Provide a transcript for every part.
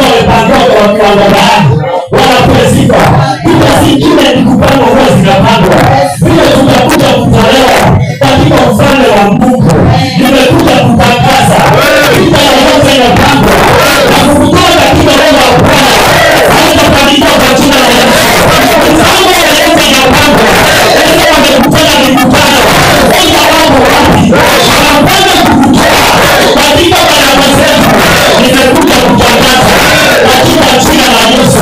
wamepangiwa kwa kiwango gani? Wanapozika. Bila zingine ni kupanga huwa zinapangwa. Vile tunakuja kutolewa katika ufalme wa Mungu. Nimekuja kutangaza. Vita yoyote inapangwa. Na kukutoa katika roho wa Bwana. Haitafanikiwa kwa jina la Yesu. Mpango yoyote inapangwa. Yesu wamekutana mikutano. Wenda wako wapi? Wanapanga kukutoa katika barabara zetu. Nimekuja kutangaza katika jina la Yesu.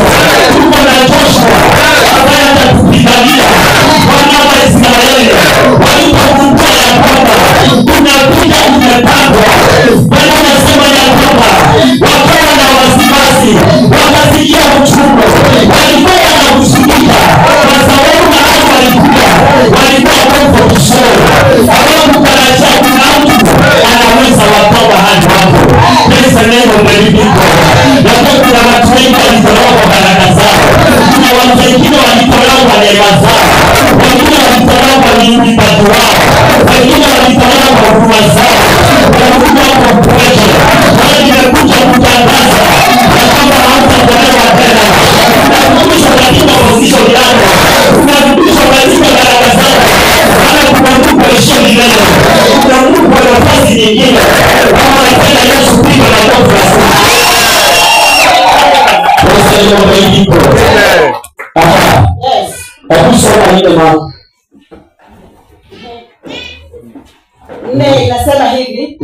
Tuko na Joshua ambaye atakupigania. Wana wa Israeli walipogundua ya kwamba kuna vita imepangwa, Bwana anasema ya kwamba wakawa na wasiwasi, wakasikia uchungu, walikuwa wanahuzunika kwa sababu mahali walikuwa comfortable. Hawakutarajia kuna mtu anaweza watoa mahali hapo. Praise the name of the living God. Na kuna watu wengi walitolewa kwa baraka zao. Kuna watu wengine walitolewa kwa neema zao. Wengine walitolewa kwa vipaji wao. Wengine walitolewa kwa huduma zao. Wengine kwa kuweza. Wale nimekuja kutangaza ya kwamba hautatolewa tena. Unarudishwa katika position yako. Unarudishwa katika baraka zako. Wala kuna mtu kuishia milele. Kuna mtu kwa nafasi nyingine. Kama tena Yesu piga na kofi. Yes. Inasema hivi.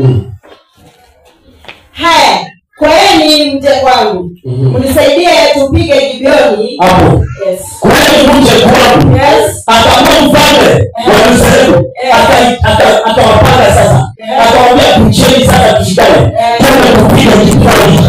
Haya, kweni mje kwangu. Mnisaidie tupige Gibeoni. Hapo. Yes. Kweni mje kwangu. Yes. Atakuwa mfalme wa Israeli. Atawapanga sasa. Atawaambia kucheni sasa tushikane. Twende tupige Gibeoni.